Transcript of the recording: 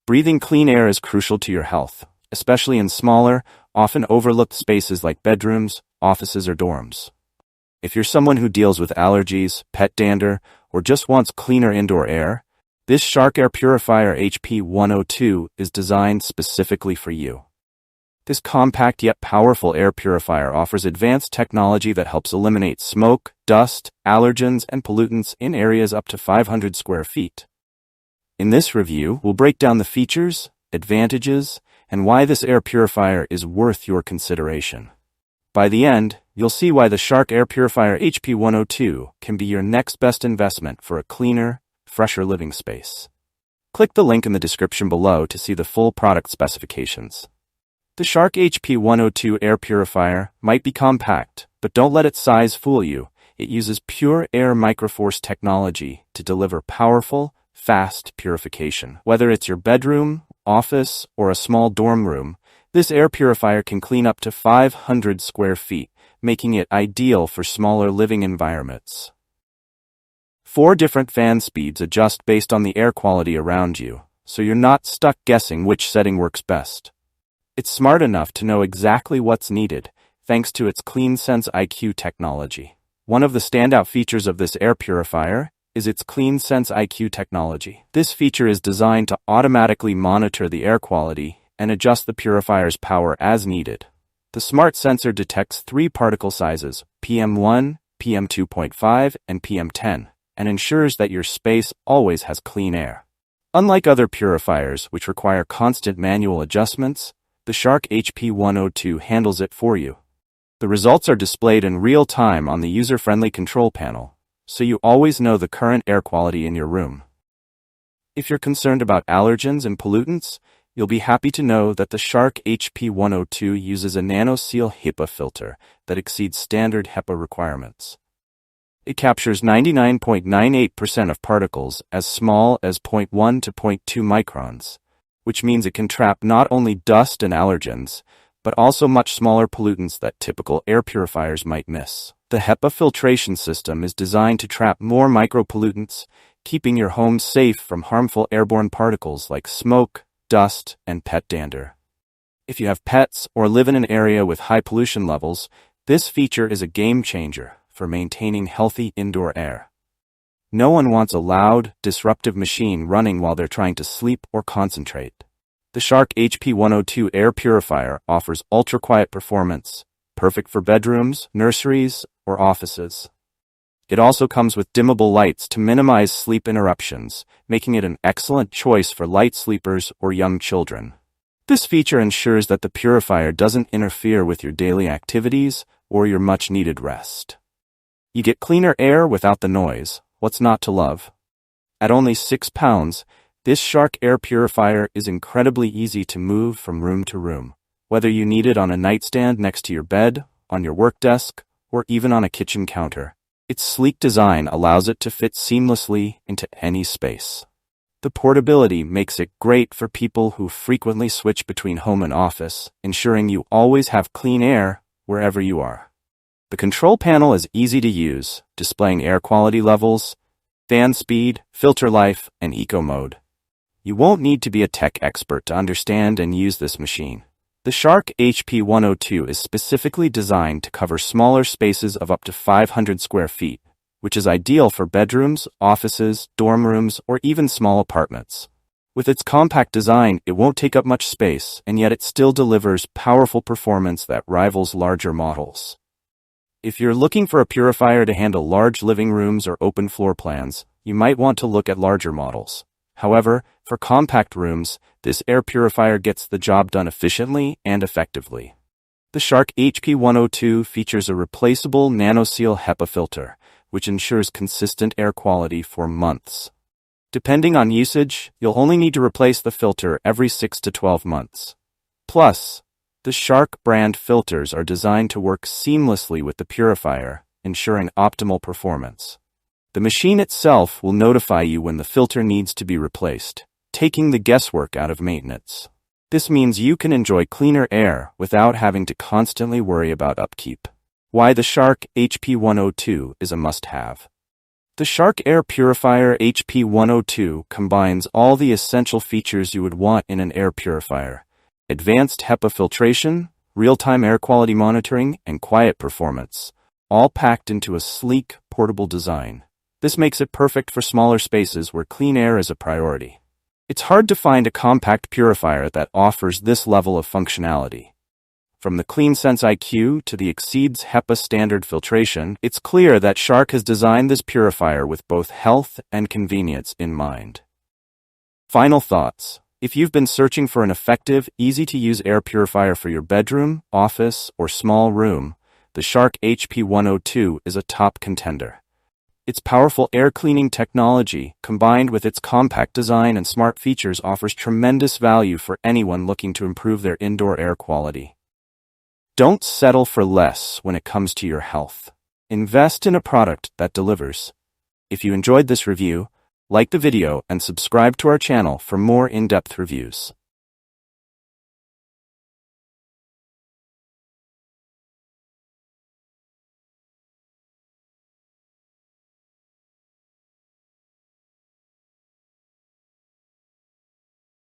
Breathing clean air is crucial to your health, especially in smaller, often overlooked spaces like bedrooms, offices, or dorms. If you're someone who deals with allergies, pet dander, or just wants cleaner indoor air, this Shark Air Purifier HP102 is designed specifically for you. This compact yet powerful air purifier offers advanced technology that helps eliminate smoke, dust, allergens, and pollutants in areas up to 500 square feet. In this review, we'll break down the features, advantages, and why this air purifier is worth your consideration. By the end, you'll see why the Shark Air Purifier HP102 can be your next best investment for a cleaner, fresher living space. Click the link in the description below to see the full product specifications. The Shark HP102 air purifier might be compact, but don't let its size fool you. It uses Pure Air Microforce technology to deliver powerful, fast purification. Whether it's your bedroom, office, or a small dorm room, this air purifier can clean up to 500 square feet, making it ideal for smaller living environments. 4 different fan speeds adjust based on the air quality around you, so you're not stuck guessing which setting works best. It's smart enough to know exactly what's needed, thanks to its CleanSense IQ technology. One of the standout features of this air purifier is its CleanSense IQ technology. This feature is designed to automatically monitor the air quality and adjust the purifier's power as needed. The smart sensor detects 3 particle sizes, PM1, PM2.5, and PM10, and ensures that your space always has clean air. Unlike other purifiers, which require constant manual adjustments, the Shark HP102 handles it for you. The results are displayed in real time on the user-friendly control panel, so you always know the current air quality in your room. If you're concerned about allergens and pollutants, you'll be happy to know that the Shark HP102 uses a Nanoseal HEPA filter that exceeds standard HEPA requirements. It captures 99.98% of particles as small as 0.1 to 0.2 microns, which means it can trap not only dust and allergens, but also much smaller pollutants that typical air purifiers might miss. The HEPA filtration system is designed to trap more micropollutants, keeping your home safe from harmful airborne particles like smoke, dust, and pet dander. If you have pets or live in an area with high pollution levels, this feature is a game changer for maintaining healthy indoor air. No one wants a loud, disruptive machine running while they're trying to sleep or concentrate. The Shark HP102 air purifier offers ultra-quiet performance, perfect for bedrooms, nurseries, or offices. It also comes with dimmable lights to minimize sleep interruptions, making it an excellent choice for light sleepers or young children. This feature ensures that the purifier doesn't interfere with your daily activities or your much-needed rest. You get cleaner air without the noise. What's not to love? At only 6 pounds, this Shark Air Purifier is incredibly easy to move from room to room, whether you need it on a nightstand next to your bed, on your work desk, or even on a kitchen counter. Its sleek design allows it to fit seamlessly into any space. The portability makes it great for people who frequently switch between home and office, ensuring you always have clean air wherever you are. The control panel is easy to use, displaying air quality levels, fan speed, filter life, and eco mode. You won't need to be a tech expert to understand and use this machine. The Shark HP102 is specifically designed to cover smaller spaces of up to 500 square feet, which is ideal for bedrooms, offices, dorm rooms, or even small apartments. With its compact design, it won't take up much space, and yet it still delivers powerful performance that rivals larger models. If you're looking for a purifier to handle large living rooms or open floor plans, you might want to look at larger models. However, for compact rooms, this air purifier gets the job done efficiently and effectively. The Shark HP102 features a replaceable Nanoseal HEPA filter, which ensures consistent air quality for months. Depending on usage, you'll only need to replace the filter every 6 to 12 months. Plus, the Shark brand filters are designed to work seamlessly with the purifier, ensuring optimal performance. The machine itself will notify you when the filter needs to be replaced, taking the guesswork out of maintenance. This means you can enjoy cleaner air without having to constantly worry about upkeep. Why the Shark HP102 is a must-have. The Shark Air Purifier HP102 combines all the essential features you would want in an air purifier: advanced HEPA filtration, real-time air quality monitoring, and quiet performance, all packed into a sleek, portable design. This makes it perfect for smaller spaces where clean air is a priority. It's hard to find a compact purifier that offers this level of functionality. From the CleanSense IQ to the Exceeds HEPA standard filtration, it's clear that Shark has designed this purifier with both health and convenience in mind. Final thoughts. If you've been searching for an effective, easy-to-use air purifier for your bedroom, office, or small room, the Shark HP102 is a top contender. Its powerful air cleaning technology, combined with its compact design and smart features, offers tremendous value for anyone looking to improve their indoor air quality. Don't settle for less when it comes to your health. Invest in a product that delivers. If you enjoyed this review, like the video and subscribe to our channel for more in-depth reviews.